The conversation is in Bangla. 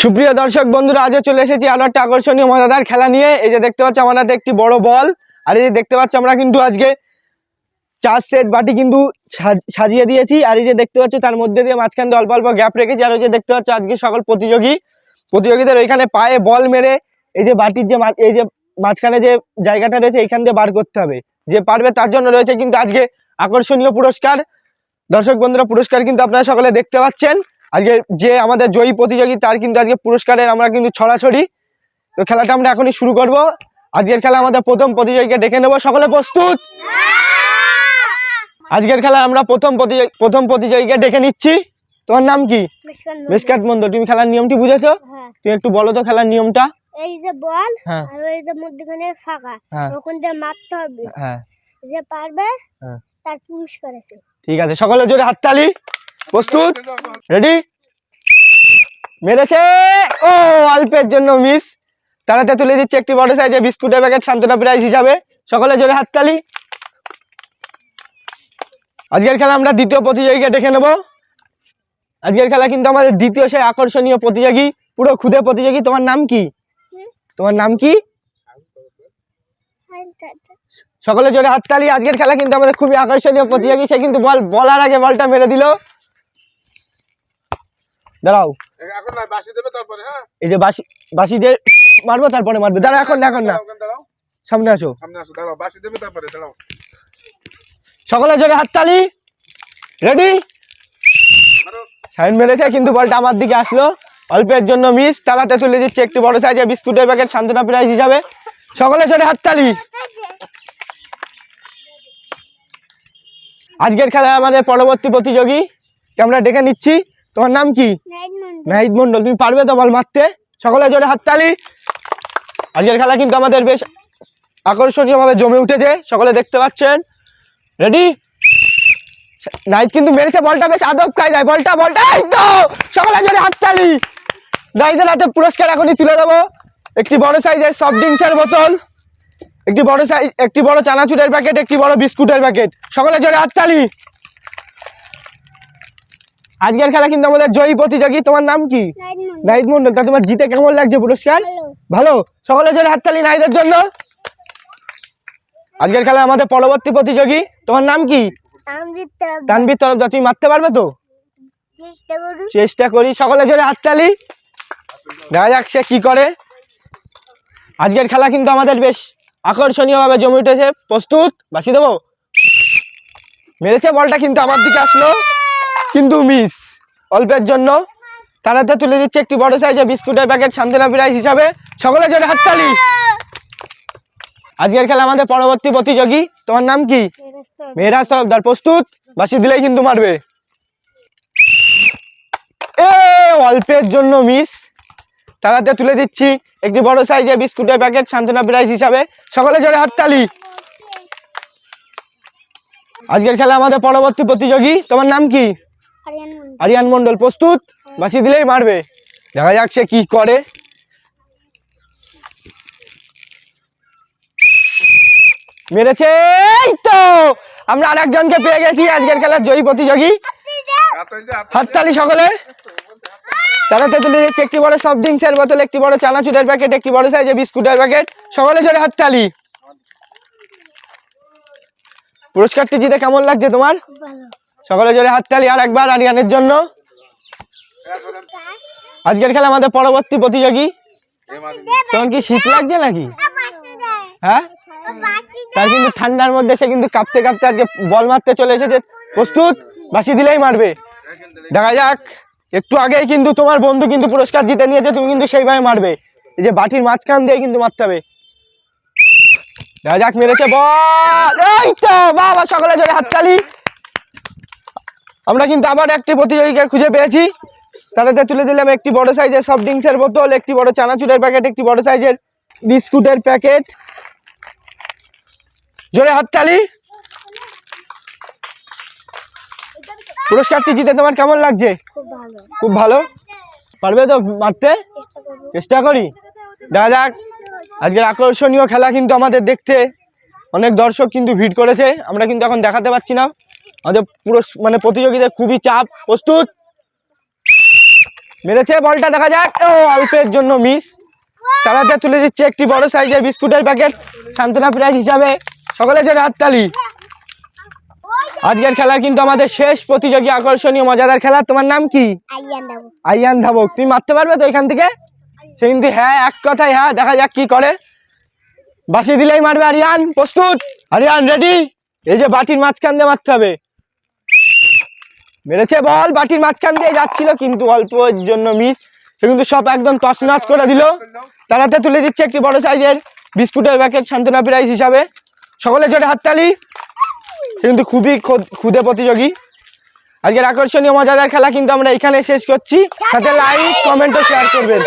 সুপ্রিয় দর্শক বন্ধুরা, আজও চলে এসেছি আরো একটা আকর্ষণীয় মজাদার খেলা নিয়ে। এই যে দেখতে পাচ্ছ আমার হাতে একটি বড় বল, আর এই যে দেখতে পাচ্ছ আমরা কিন্তু আজকে 4 সেট বাটি কিন্তু সাজিয়ে দিয়েছি। আর এই যে দেখতে পাচ্ছ তার মধ্যে দিয়ে মাঝখান দিয়ে অল্প অল্প গ্যাপ রেখেছি। আর ওই যে দেখতে পাচ্ছ আজকে সকল প্রতিযোগীদের ওইখানে পায়ে বল মেরে এই যে বাটির যে এই যে মাঝখানে যে জায়গাটা রয়েছে এইখান দিয়ে বার করতে হবে। যে পারবে তার জন্য রয়েছে কিন্তু আজকে আকর্ষণীয় পুরস্কার। দর্শক বন্ধুরা, পুরস্কার কিন্তু আপনারা সকলে দেখতে পাচ্ছেন। আজকে যে আমাদের জয়ী প্রতিযোগী তার কিন্তু আজকে পুরস্কারের আমরা কিন্তু ছড়াছড়ি। তো খেলাটা আমরা এখনই শুরু করব। আজকের খেলা আমাদের প্রথম প্রতিযোগীকে ডেকে নেব। সকলে প্রস্তুত? আজকের খেলা আমরা প্রথম প্রতিযোগীকে ডেকে নিচ্ছি। তোমার নাম কি? মিসকাত মন্ডল। তুমি খেলার নিয়মটি বুঝেছো? তুমি একটু বলো তো খেলার নিয়মটা। এই যে বল আর এই যে মধ্যখানে ফাঁকা, ওখান দিয়ে মারতে হবে। যে পারবে তার পুরস্কার আছে। ঠিক আছে, সকলে জোরে হাততালি। প্রস্তুত? রেডি? মেরেছে, ও অল্পের জন্য মিস। তারাতে তুলে দিচ্ছে একটি বড় সাইজের বিস্কুটের প্যাকেট সান্ত্বনা প্রাইজ হিসাবে। সকলে জোরে হাততালি। আজকের খেলা আমরা দ্বিতীয় প্রতিযোগীকে ডেকে নেব। আজকের খেলা কিন্তু আমাদের দ্বিতীয় সেই আকর্ষণীয় প্রতিযোগী, পুরো খুদে প্রতিযোগী। তোমার নাম কি? তোমার নাম কি? সকলে জোরে হাততালি। আজকের খেলা কিন্তু আমাদের খুবই আকর্ষণীয় প্রতিযোগী। সে কিন্তু বলার আগে বলটা মেরে দিল। দাঁড়াও, এই যে বাসি দিয়ে মারবো, তারপরে মারবে। দাঁড়াও, এখন না, সামনে আসো। সকলে জোরে হাততালি। রেডি? সাইন মেরেছে কিন্তু বলটা আমার দিকে আসলো, অল্পের জন্য মিস। তারাতে তুলে দিচ্ছে একটি বড় সাইজের বিস্কুটের প্যাকেট সান্ত্বনা প্রাইজ হিসাবে। সকলে জোরে হাততালি। আজকের খেলায় আমাদের পরবর্তী প্রতিযোগী আমরা ডেকে নিচ্ছি। তোমার নাম কি? নাহিদ মন্ডল। তুমি পারবে তো বল মারতে? সকলে জোরে হাততালি। আজকের খেলা কিন্তু আমাদের বেশ আকর্ষণীয় ভাবে জমে উঠেছে, সকলে দেখতে পাচ্ছেন। রেডি? নাহিদ কিন্তু মেরেছে বলটা বেশ আদব কায়দায়। বলটা এই তো, সকলে জোরে হাততালি। নাহিদের হাতে পুরস্কার এখনই তুলে দেবো। একটি বড় সাইজের সফট ড্রিঙ্কসের বোতল, একটি বড় চানাচুরের প্যাকেট, একটি বড় বিস্কুটের প্যাকেট। সকলে জোরে হাততালি। আজকের খেলা কিন্তু আমাদের জয়ী প্রতিযোগী। তোমার নাম কি? নাহিদ মন্ডল। তা তোমার জিতে কেমন লাগছে পুরস্কার? ভালো। সকলে জোরে হাততালি নাহিদের জন্য। আজকের খেলা আমাদের পরবর্তী প্রতিযোগী। তোমার নাম কি? তানভীর তরফদার। তুমি মারতে পারবে তো? চেষ্টা করি। সকলে জোরে হাততালি। দেখা যাক সে কি করে। আজকের খেলা কিন্তু আমাদের বেশ আকর্ষণীয় ভাবে জমে উঠেছে। প্রস্তুত? বাসি দেবো। মেরেছে বলটা কিন্তু আমার দিকে আসলো, কিন্তু মিস, অল্পের জন্য। তারাতে তুলে দিচ্ছে একটি বড় সাইজের বিস্কুটের প্যাকেট সান্ত্বনা প্রাইজ হিসাবে। সকলে জোরে হাততালি। আজকের খেলা আমাদের পরবর্তী প্রতিযোগী। তোমার নাম কি? মেহরাজ তরফদার। প্রস্তুত? বাসি দিলেই কিন্তু মারবে। অল্পের জন্য মিস। তারাতে তুলে দিচ্ছি একটি বড় সাইজের বিস্কুটের প্যাকেট সান্ত্বনা প্রাইজ হিসাবে। সকলে জোরে হাততালি। আজকের খেলা আমাদের পরবর্তী প্রতিযোগী। তোমার নাম কি? আরিয়ান মন্ডল। প্রস্তুত? বাসি দিলেই মারবে। দেখা যাক সে কি করে। মেরেছে, এই তো, আমরা আরেকজনকে পেয়ে গেছি আজকের খেলার জয়ী প্রতিযোগী। হাততালি সকলে। তারাতে তুলে দিচ্ছে একটি বড় সফট ড্রিঙ্কসের বোতল, একটি বড় চানাচুরের প্যাকেট, একটি বড় সাইজের বিস্কুটের প্যাকেট। সকলে জোরে হাততালি। পুরস্কারটি জিতে কেমন লাগছে তোমার? সকলে জোরে হাততালি আর একবার আরিয়ানের জন্য। আজকের খেলা আমাদের পরবর্তী প্রতিযোগী। তোমার কি শীত লাগছে নাকি? হ্যাঁ, তার কিন্তু ঠান্ডার মধ্যে সে কিন্তু কাঁপতে কাঁপতে আজকে বল মারতে চলে এসেছে। প্রস্তুত? বাসি দিলেই মারবে। দেখা যাক। একটু আগেই কিন্তু তোমার বন্ধু কিন্তু পুরস্কার জিতে নিয়েছে, তুমি কিন্তু সেইভাবে মারবে। এই যে বাটির মাঝখান দিয়ে কিন্তু মারতে হবে। দেখা যাক। মেরেছে বল, এই তো, বাবা। সকলে জোরে হাততালি। আমরা কিন্তু আবার একটি প্রতিযোগীকে খুঁজে পেয়েছি। তারাতে তুলে দিলাম একটি বড় সাইজের সফট ড্রিঙ্কসের বোতল, একটি বড় চানাচুরের প্যাকেট, একটি বড় সাইজের বিস্কুটের প্যাকেট। জোরে হাততালি। পুরস্কারটি জিতে তোমার কেমন লাগছে? খুব ভালো। পারবে তো মারতে? চেষ্টা করি। দেখা যাক। আজকের আকর্ষণীয় খেলা কিন্তু আমাদের দেখতে অনেক দর্শক কিন্তু ভিড় করেছে। আমরা কিন্তু এখন দেখাতে পাচ্ছি না, আমাদের পুরো প্রতিযোগীদের খুবই চাপ। প্রস্তুত? মেরেছে, বলটা দেখা যাক। ও অল্পের জন্য মিস। তারাতে তুলে দিচ্ছে একটি বড় সাইজের বিস্কুটের প্যাকেট সান্ত্বনা প্রাইজ হিসাবে। সকলে জোরে হাততালি। আজকের খেলার কিন্তু আমাদের শেষ প্রতিযোগী, আকর্ষণীয় মজাদার খেলা। তোমার নাম কি? আইয়ান ধাবক। তুমি মারতে পারবে তো এখান থেকে? সে কিন্তু হ্যাঁ, এক কথায় হ্যাঁ। দেখা যাক কি করে। বাসি দিলেই মারবে আরিয়ান। প্রস্তুত? আরিয়ান রেডি? এই যে বাটির মাঝখান দিয়ে মারতে হবে। মেরেছে, বল বাটির মাঝখান দিয়ে যাচ্ছিল কিন্তু অল্পের জন্য মিস। সে কিন্তু সব একদম তছনছ করে দিল। তারাতে তুলে দিচ্ছে একটি বড় সাইজের বিস্কুটের প্যাকেট সান্ত্বনা প্রাইজ হিসাবে। সকলে জোরে হাততালি। সে কিন্তু খুবই ক্ষুদে প্রতিযোগী। আজকের আকর্ষণীয় মজাদার খেলা কিন্তু আমরা এখানে শেষ করছি। সাথে লাইক, কমেন্ট ও শেয়ার করবেন।